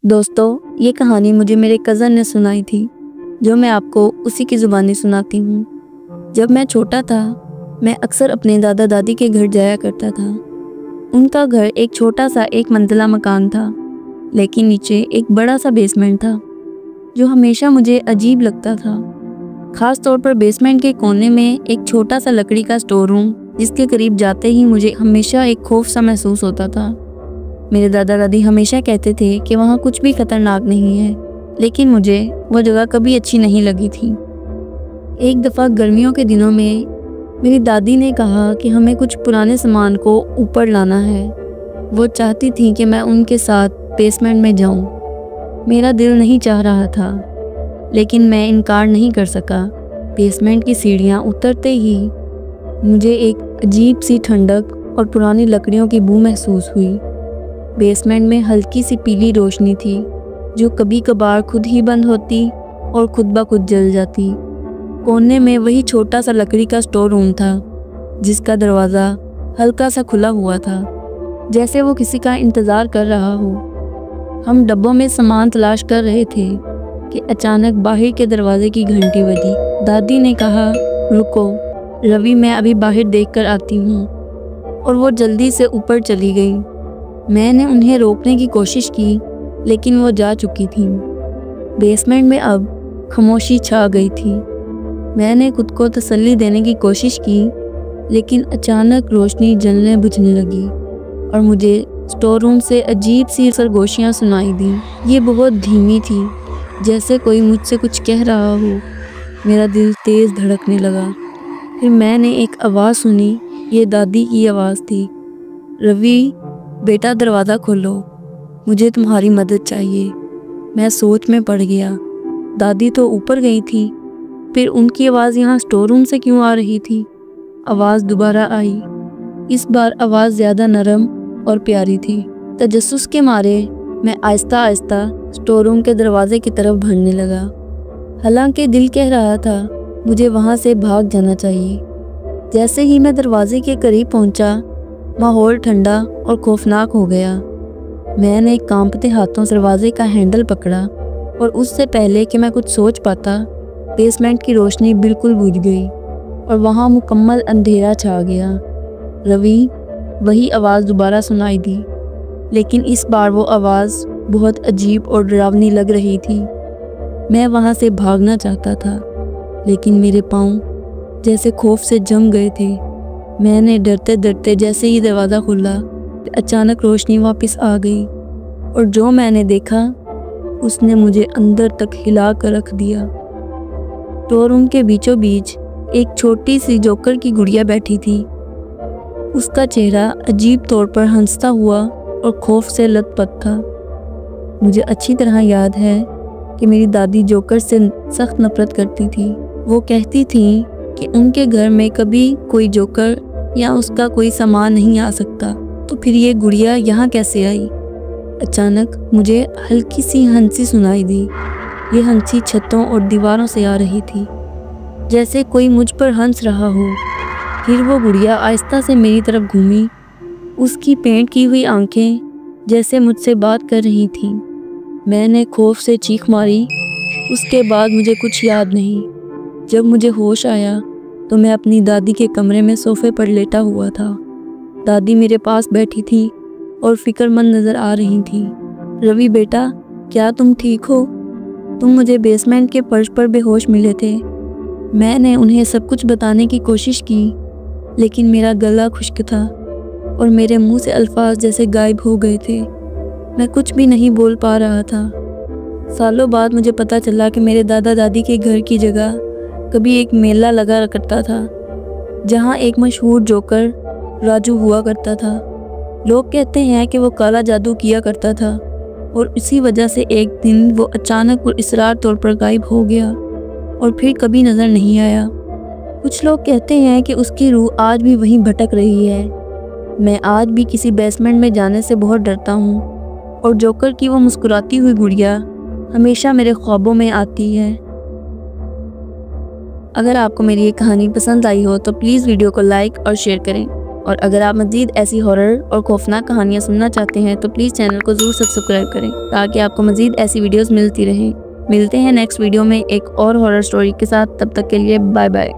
दोस्तों, ये कहानी मुझे मेरे कज़न ने सुनाई थी, जो मैं आपको उसी की ज़ुबानी सुनाती हूँ। जब मैं छोटा था, मैं अक्सर अपने दादा दादी के घर जाया करता था। उनका घर एक छोटा सा एक मंजिला मकान था, लेकिन नीचे एक बड़ा सा बेसमेंट था, जो हमेशा मुझे अजीब लगता था। ख़ास तौर पर बेसमेंट के कोने में एक छोटा सा लकड़ी का स्टोर रूम, जिसके करीब जाते ही मुझे हमेशा एक खौफ सा महसूस होता था। मेरे दादा दादी हमेशा कहते थे कि वहाँ कुछ भी खतरनाक नहीं है, लेकिन मुझे वह जगह कभी अच्छी नहीं लगी थी। एक दफ़ा गर्मियों के दिनों में मेरी दादी ने कहा कि हमें कुछ पुराने सामान को ऊपर लाना है। वो चाहती थी कि मैं उनके साथ बेसमेंट में जाऊं। मेरा दिल नहीं चाह रहा था, लेकिन मैं इनकार नहीं कर सका। बेसमेंट की सीढ़ियाँ उतरते ही मुझे एक अजीब सी ठंडक और पुरानी लकड़ियों की बू महसूस हुई। बेसमेंट में हल्की सी पीली रोशनी थी, जो कभी कभार खुद ही बंद होती और खुद ब खुद जल जाती। कोने में वही छोटा सा लकड़ी का स्टोर रूम था, जिसका दरवाज़ा हल्का सा खुला हुआ था, जैसे वो किसी का इंतज़ार कर रहा हो। हम डब्बों में सामान तलाश कर रहे थे कि अचानक बाहर के दरवाजे की घंटी बजी। दादी ने कहा, रुको रवि, मैं अभी बाहर देख कर आती हूँ। और वो जल्दी से ऊपर चली गई। मैंने उन्हें रोकने की कोशिश की, लेकिन वो जा चुकी थी। बेसमेंट में अब खामोशी छा गई थी। मैंने खुद को तसल्ली देने की कोशिश की, लेकिन अचानक रोशनी जलने बुझने लगी और मुझे स्टोर रूम से अजीब सी सरगोशियाँ सुनाई दी। ये बहुत धीमी थी, जैसे कोई मुझसे कुछ कह रहा हो। मेरा दिल तेज़ धड़कने लगा। फिर मैंने एक आवाज़ सुनी। ये दादी की आवाज़ थी, रवि बेटा, दरवाज़ा खोलो, मुझे तुम्हारी मदद चाहिए। मैं सोच में पड़ गया। दादी तो ऊपर गई थी, फिर उनकी आवाज़ यहाँ स्टोर रूम से क्यों आ रही थी? आवाज़ दोबारा आई। इस बार आवाज़ ज़्यादा नरम और प्यारी थी। तजस्सुस के मारे मैं आहिस्ता आहिस्ता स्टोर रूम के दरवाजे की तरफ बढ़ने लगा। हालांकि दिल कह रहा था मुझे वहाँ से भाग जाना चाहिए। जैसे ही मैं दरवाजे के करीब पहुँचा, माहौल ठंडा और खौफनाक हो गया। मैंने कांपते हाथों दरवाजे का हैंडल पकड़ा और उससे पहले कि मैं कुछ सोच पाता, बेसमेंट की रोशनी बिल्कुल बुझ गई और वहाँ मुकम्मल अंधेरा छा गया। रवि, वही आवाज़ दोबारा सुनाई दी, लेकिन इस बार वो आवाज़ बहुत अजीब और डरावनी लग रही थी। मैं वहाँ से भागना चाहता था, लेकिन मेरे पाँव जैसे खौफ से जम गए थे। मैंने डरते डरते जैसे ही दरवाज़ा खुला, अचानक रोशनी वापस आ गई और जो मैंने देखा उसने मुझे अंदर तक हिला कर रख दिया। स्टोर रूम के बीचों बीच एक छोटी सी जोकर की गुड़िया बैठी थी। उसका चेहरा अजीब तौर पर हंसता हुआ और खौफ से लथपथ था। मुझे अच्छी तरह याद है कि मेरी दादी जोकर से सख्त नफरत करती थी। वो कहती थी कि उनके घर में कभी कोई जोकर या उसका कोई सामान नहीं आ सकता, तो फिर ये गुड़िया यहाँ कैसे आई? अचानक मुझे हल्की सी हंसी सुनाई दी। ये हंसी छतों और दीवारों से आ रही थी, जैसे कोई मुझ पर हंस रहा हो। फिर वो गुड़िया आहिस्ता से मेरी तरफ घूमी। उसकी पेंट की हुई आंखें जैसे मुझसे बात कर रही थीं। मैंने खौफ से चीख मारी। उसके बाद मुझे कुछ याद नहीं। जब मुझे होश आया तो मैं अपनी दादी के कमरे में सोफे पर लेटा हुआ था। दादी मेरे पास बैठी थी और फिक्रमंद नज़र आ रही थी। रवि बेटा, क्या तुम ठीक हो? तुम मुझे बेसमेंट के फर्श पर बेहोश मिले थे। मैंने उन्हें सब कुछ बताने की कोशिश की, लेकिन मेरा गला खुश्क था और मेरे मुंह से अल्फाज जैसे गायब हो गए थे। मैं कुछ भी नहीं बोल पा रहा था। सालों बाद मुझे पता चला कि मेरे दादा दादी के घर की जगह कभी एक मेला लगा करता था, जहाँ एक मशहूर जोकर राजू हुआ करता था। लोग कहते हैं कि वो काला जादू किया करता था और इसी वजह से एक दिन वो अचानक और इसरार तौर पर गायब हो गया और फिर कभी नज़र नहीं आया। कुछ लोग कहते हैं कि उसकी रूह आज भी वहीं भटक रही है। मैं आज भी किसी बेसमेंट में जाने से बहुत डरता हूँ और जोकर की वो मुस्कुराती हुई गुड़िया हमेशा मेरे ख्वाबों में आती है। अगर आपको मेरी ये कहानी पसंद आई हो तो प्लीज़ वीडियो को लाइक और शेयर करें। और अगर आप मज़ीद ऐसी हॉरर और खौफनाक कहानियाँ सुनना चाहते हैं तो प्लीज़ चैनल को ज़रूर सब्सक्राइब करें ताकि आपको मज़ीद ऐसी वीडियोस मिलती रहें। मिलते हैं नेक्स्ट वीडियो में एक और हॉरर स्टोरी के साथ। तब तक के लिए बाय बाय।